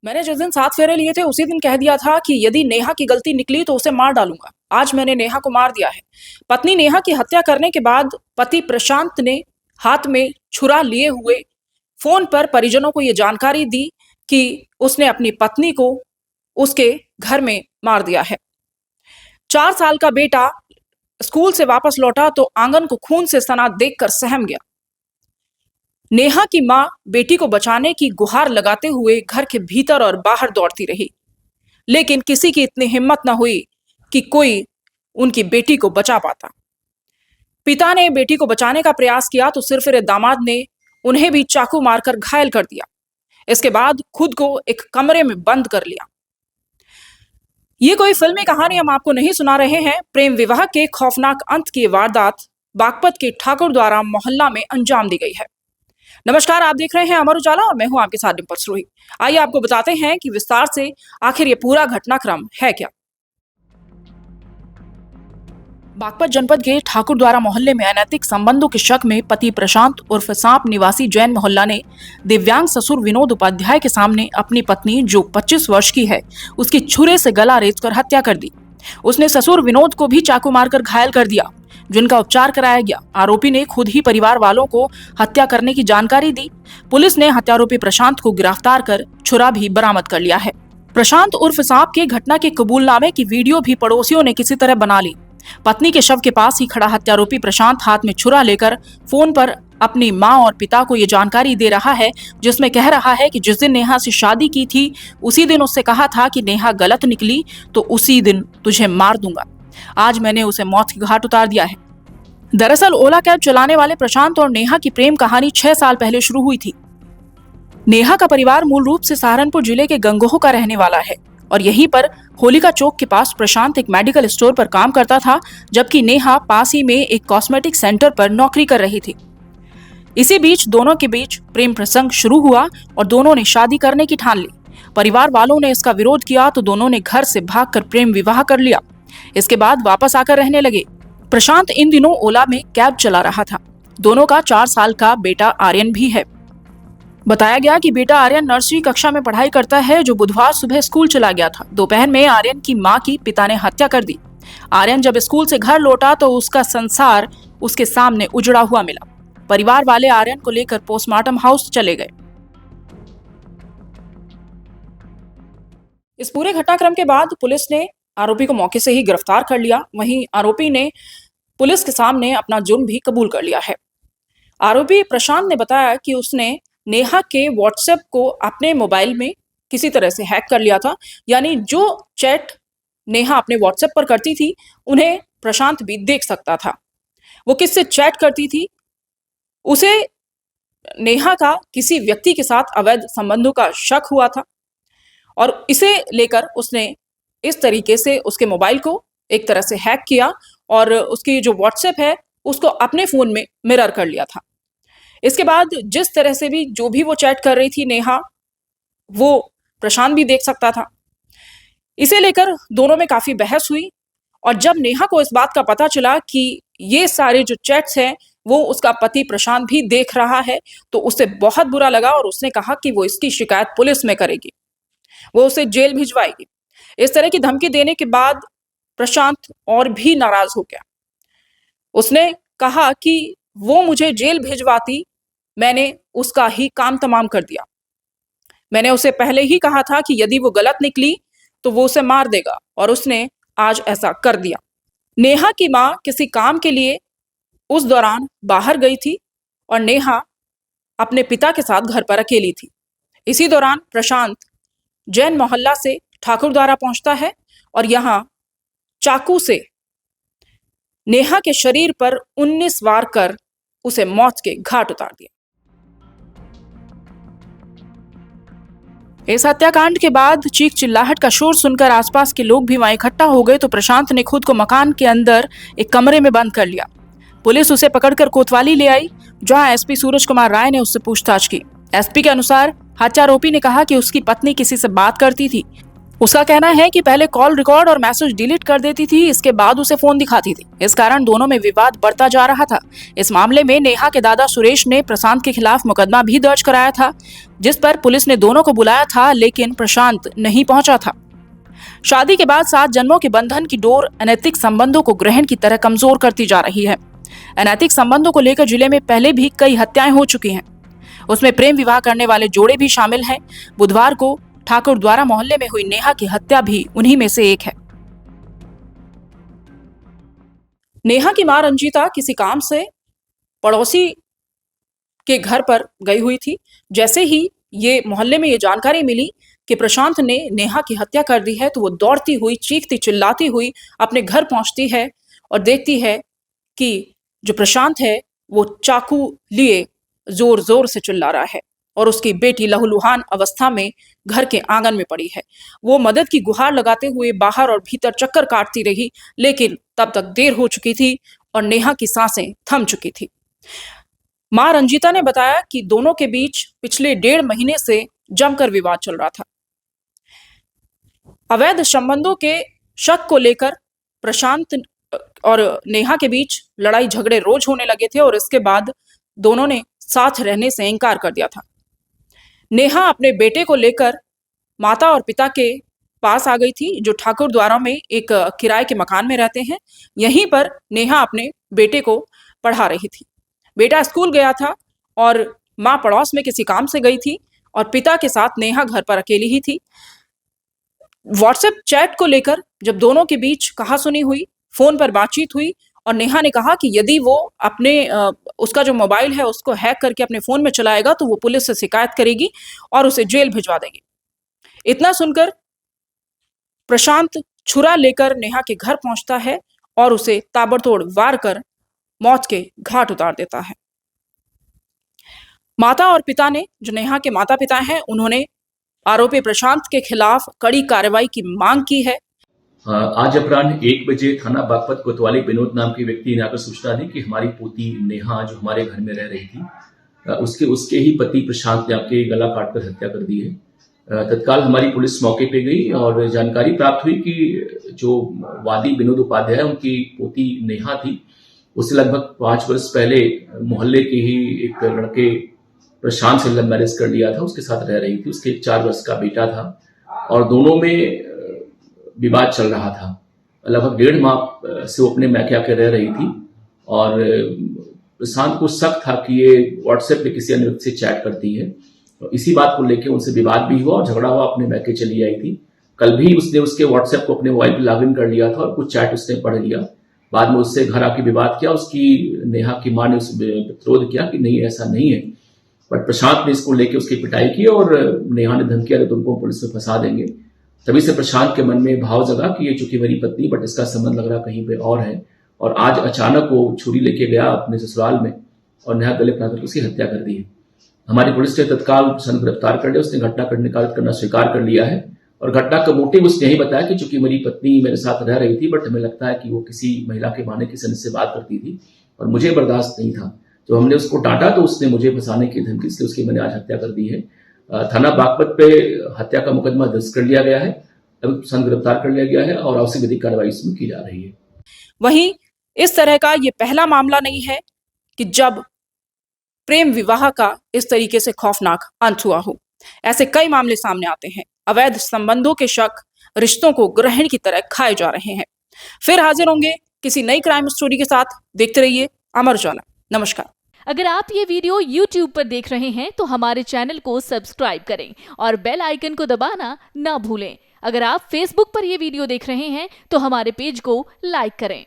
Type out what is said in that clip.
मैंने जिस दिन 7 फेरे लिए थे उसी दिन कह दिया था कि यदि नेहा की गलती निकली तो उसे मार डालूंगा। आज मैंने नेहा को मार दिया है। पत्नी नेहा की हत्या करने के बाद पति प्रशांत ने हाथ में छुरा लिए हुए फोन पर परिजनों को यह जानकारी दी कि उसने अपनी पत्नी को उसके घर में मार दिया है। 4 साल का बेटा स्कूल से वापस लौटा तो आंगन को खून से सना देखकर सहम गया। नेहा की मां बेटी को बचाने की गुहार लगाते हुए घर के भीतर और बाहर दौड़ती रही, लेकिन किसी की इतनी हिम्मत न हुई कि कोई उनकी बेटी को बचा पाता। पिता ने बेटी को बचाने का प्रयास किया तो सिरफिरे दामाद ने उन्हें भी चाकू मारकर घायल कर दिया। इसके बाद खुद को एक कमरे में बंद कर लिया। ये कोई फिल्मी कहानी हम आपको नहीं सुना रहे हैं। प्रेम विवाह के खौफनाक अंत की वारदात बागपत के ठाकुर द्वारा मोहल्ला में अंजाम दी गई है। नमस्कार, आप देख रहे हैं अमर उजाला और मैं हूं आपके साथ डिम्पल सरोही। आइए आपको बताते हैं कि विस्तार से आखिर ये पूरा घटनाक्रम है क्या। बागपत जनपद के ठाकुर द्वारा मोहल्ले में अनैतिक संबंधों के शक में पति प्रशांत उर्फ सांप निवासी जैन मोहल्ला ने दिव्यांग ससुर विनोद उपाध्याय के सामने अपनी पत्नी जो 25 वर्ष की है उसकी छुरे से गला रेतकर हत्या कर दी। उसने ससुर विनोद को भी चाकू मारकर घायल कर दिया, जिनका उपचार कराया गया। आरोपी ने खुद ही परिवार वालों को हत्या करने की जानकारी दी। पुलिस ने हत्यारोपी प्रशांत को गिरफ्तार कर छुरा भी बरामद कर लिया है। प्रशांत उर्फ सांप के घटना के कबूलनामे की वीडियो भी पड़ोसियों ने किसी तरह बना ली। पत्नी के शव के पास ही खड़ा हत्यारोपी प्रशांत हाथ में छुरा लेकर फोन पर अपनी मां और पिता को ये जानकारी दे रहा है, जिसमें कह रहा है कि जिस दिन नेहा से शादी की थी उसी दिन उससे कहा था कि नेहा गलत निकली तो उसी दिन तुझे मार दूंगा। आज मैंने उसे मौत की घाट उतार दिया है। दरअसल ओला कैब चलाने वाले प्रशांत और नेहा की प्रेम कहानी 6 साल पहले शुरू हुई थी। नेहा का परिवार मूल रूप से सहारनपुर जिले के गंगोह का रहने वाला है और यहीं पर होलिका चौक के पास प्रशांत एक मेडिकल स्टोर पर काम करता था, जबकि नेहा पास ही में एक कॉस्मेटिक सेंटर पर नौकरी कर रही थी। इसी बीच दोनों के बीच प्रेम प्रसंग शुरू हुआ और दोनों ने शादी करने की ठान ली। परिवार वालों ने इसका विरोध किया तो दोनों ने घर से भागकर प्रेम विवाह कर लिया। इसके बाद वापस आकर रहने लगे। प्रशांत इन दिनों ओला में कैब चला रहा था। दोनों का 4 साल का बेटा आर्यन भी है। बताया गया कि बेटा आर्यन नर्सरी कक्षा में पढ़ाई करता है, जो बुधवार सुबह स्कूल चला गया था। दोपहर में आर्यन की मां की पिता ने हत्या कर दी। आर्यन जब स्कूल से घर लौटा तो उसका संसार उसके सामने उजड़ा हुआ मिला। परिवार वाले आर्यन को लेकर पोस्टमार्टम हाउस चले गए। इस पूरे घटनाक्रम के बाद पुलिस ने आरोपी को मौके से ही गिरफ्तार कर लिया। वहीं आरोपी ने पुलिस के सामने अपना जुर्म भी कबूल कर लिया है। आरोपी प्रशांत ने बताया कि उसने नेहा के व्हाट्सएप को अपने मोबाइल में किसी तरह से हैक कर लिया था, यानी जो चैट नेहा अपने व्हाट्सएप पर करती थी उन्हें प्रशांत भी देख सकता था। वो किससे चैट करती थी, उसे नेहा का किसी व्यक्ति के साथ अवैध संबंधों का शक हुआ था और इसे लेकर उसने इस तरीके से उसके मोबाइल को एक तरह से हैक किया और उसकी जो व्हाट्सएप है उसको अपने फोन में मिरर कर लिया था। इसके बाद जिस तरह से भी जो भी वो चैट कर रही थी नेहा, वो प्रशांत भी देख सकता था। इसे लेकर दोनों में काफी बहस हुई और जब नेहा को इस बात का पता चला कि ये सारे जो चैट्स हैं वो उसका पति प्रशांत भी देख रहा है, तो उसे बहुत बुरा लगा और उसने कहा कि वो इसकी शिकायत पुलिस में करेगी, वो उसे जेल भिजवाएगी। इस तरह की धमकी देने के बाद प्रशांत और भी नाराज हो गया। उसने कहा कि वो मुझे जेल भिजवाती, मैंने उसका ही काम तमाम कर दिया। मैंने उसे पहले ही कहा था कि यदि वो गलत निकली तो वो उसे मार देगा और उसने आज ऐसा कर दिया। नेहा की मां किसी काम के लिए उस दौरान बाहर गई थी और नेहा अपने पिता के साथ घर पर अकेली थी। इसी दौरान प्रशांत जैन मोहल्ला से ठाकुर द्वारा पहुंचता है और यहां चाकू से नेहा के शरीर पर 19 वार कर उसे मौत के घाट उतार दिया। इस हत्याकांड के बाद चीख चिल्लाहट का शोर सुनकर आसपास के लोग भी वहां इकट्ठा हो गए तो प्रशांत ने खुद को मकान के अंदर एक कमरे में बंद कर लिया। पुलिस उसे पकड़कर कोतवाली ले आई, जहां एसपी सूरज कुमार राय ने उससे पूछताछ की। एसपी के अनुसार हत्यारोपी ने कहा कि उसकी पत्नी किसी से बात करती थी उसका कहना है कि पहले कॉल रिकॉर्ड और मैसेज डिलीट कर देती थी, इसके बाद उसे फोन दिखाती थी। इस कारण दोनों में विवाद बढ़ता जा रहा था। इस मामले में नेहा के दादा सुरेश ने प्रशांत के खिलाफ मुकदमा भी दर्ज कराया था, जिस पर पुलिस ने दोनों को बुलाया था, लेकिन प्रशांत नहीं पहुंचा था। शादी के बाद 7 जन्मों के बंधन की डोर अनैतिक संबंधों को ग्रहण की तरह कमजोर करती जा रही है। अनैतिक संबंधों को लेकर जिले में पहले भी कई हत्याएं हो चुकी हैं। उसमें प्रेम विवाह करने वाले जोड़े भी शामिल हैं। बुधवार को ठाकुर द्वारा मोहल्ले में हुई नेहा की हत्या भी उन्हीं में से एक है। नेहा की मां रंजीता किसी काम से पड़ोसी के घर पर गई हुई थी। जैसे ही ये मोहल्ले में ये जानकारी मिली कि प्रशांत ने नेहा की हत्या कर दी है, तो वो दौड़ती हुई, चीखती चिल्लाती हुई अपने घर पहुंचती है और देखती है कि जो प्रशांत है वो चाकू लिए जोर जोर से चिल्ला रहा है और उसकी बेटी लहूलुहान अवस्था में घर के आंगन में पड़ी है। वो मदद की गुहार लगाते हुए बाहर और भीतर चक्कर काटती रही, लेकिन तब तक देर हो चुकी थी और नेहा की सांसें थम चुकी थी। मां रंजीता ने बताया कि दोनों के बीच पिछले 1.5 महीने से जमकर विवाद चल रहा था। अवैध संबंधों के शक को लेकर प्रशांत और नेहा के बीच लड़ाई झगड़े रोज होने लगे थे और इसके बाद दोनों ने साथ रहने से इनकार कर दिया था। नेहा अपने बेटे को लेकर माता और पिता के पास आ गई थी, जो ठाकुर द्वारा में एक किराए के मकान में रहते हैं। यहीं पर नेहा अपने बेटे को पढ़ा रही थी। बेटा स्कूल गया था और माँ पड़ोस में किसी काम से गई थी और पिता के साथ नेहा घर पर अकेली ही थी। व्हाट्सएप चैट को लेकर जब दोनों के बीच कहासुनी हुई, फोन पर बातचीत हुई और नेहा ने कहा कि यदि वो अपने उसका जो मोबाइल है उसको हैक करके अपने फोन में चलाएगा तो वो पुलिस से शिकायत करेगी और उसे जेल भिजवा देगी। इतना सुनकर प्रशांत छुरा लेकर नेहा के घर पहुंचता है और उसे ताबड़तोड़ वार कर मौत के घाट उतार देता है। माता और पिता ने, जो नेहा के माता पिता हैं, उन्होंने आरोपी प्रशांत के खिलाफ कड़ी कार्रवाई की मांग की है। आज अपराह्न 1 बजे थाना बागपत कोतवाली विनोद नाम के व्यक्ति ने आकर सूचना दी कि हमारी पोती नेहा जो हमारे घर में रह रही थी, उसके ही पति प्रशांत ने आके गला काटकर हत्या कर दी है। तत्काल हमारी पुलिस मौके पे गई और जानकारी प्राप्त हुई कि जो वादी विनोद उपाध्याय उनकी पोती नेहा थी, उससे लगभग 5 वर्ष पहले मोहल्ले के ही एक लड़के प्रशांत से लव मैरिज कर लिया था, उसके साथ रह रही थी। उसके 4 वर्ष का बेटा था और दोनों में विवाद चल रहा था। लगभग 1.5 माह से वो अपने मैके आके रह रही थी और प्रशांत को शक था कि ये व्हाट्सएप पे किसी अन्य व्यक्ति से चैट करती है। तो इसी बात को लेकर उनसे विवाद भी हुआ और झगड़ा हुआ, अपने मैके चली आई थी। कल भी उसने उसके व्हाट्सएप को अपने मोबाइल पर लॉगिन कर लिया था और कुछ चैट उसने पढ़ लिया। बाद में उससे घर आके विवाद किया। उसकी नेहा की मां ने उस विरोध किया कि नहीं, ऐसा नहीं है, बट प्रशांत ने इसको लेके उसकी पिटाई की और नेहा ने धमकिया कि तुमको पुलिस में फंसा देंगे। तभी से प्रशांत के मन में भाव जगा कि ये चूंकि मेरी पत्नी, बट इसका संबंध लग रहा कहीं पे और है। और आज अचानक वो छुरी लेके गया अपने ससुराल में और नेहा गले पकड़कर उसकी हत्या कर दी है। हमारी पुलिस ने तत्काल प्रशांत गिरफ्तार कर लिया। उसने घटना करना स्वीकार कर लिया है और घटना का मोटिव उसने यही बताया कि चूंकि मेरी पत्नी मेरे साथ रह रही थी, बट हमें लगता है कि वो किसी महिला के बहाने किसी से बात करती थी और मुझे बर्दाश्त नहीं था। तो हमने उसको डांटा तो उसने मुझे फंसाने की धमकी, इसलिए उसकी मैंने आज हत्या कर दी है। थाना बागपत पे हत्या का मुकदमा दर्ज कर लिया गया है। अब प्रशांत गिरफ्तार कर लिया गया है और आवश्यक विधिक कार्रवाई इसमें की जा रही है। वहीं इस तरह का ये पहला मामला नहीं है कि जब प्रेम विवाह का इस तरीके से खौफनाक अंत हुआ हो। ऐसे कई मामले सामने आते हैं। अवैध संबंधों के शक रिश्तों को ग्रहण की तरह खाए जा रहे हैं। फिर हाजिर होंगे किसी नई क्राइम स्टोरी के साथ। देखते रहिए अमर उजाला। नमस्कार। अगर आप ये वीडियो YouTube पर देख रहे हैं तो हमारे चैनल को सब्सक्राइब करें और बेल आइकन को दबाना ना भूलें। अगर आप Facebook पर ये वीडियो देख रहे हैं तो हमारे पेज को लाइक करें।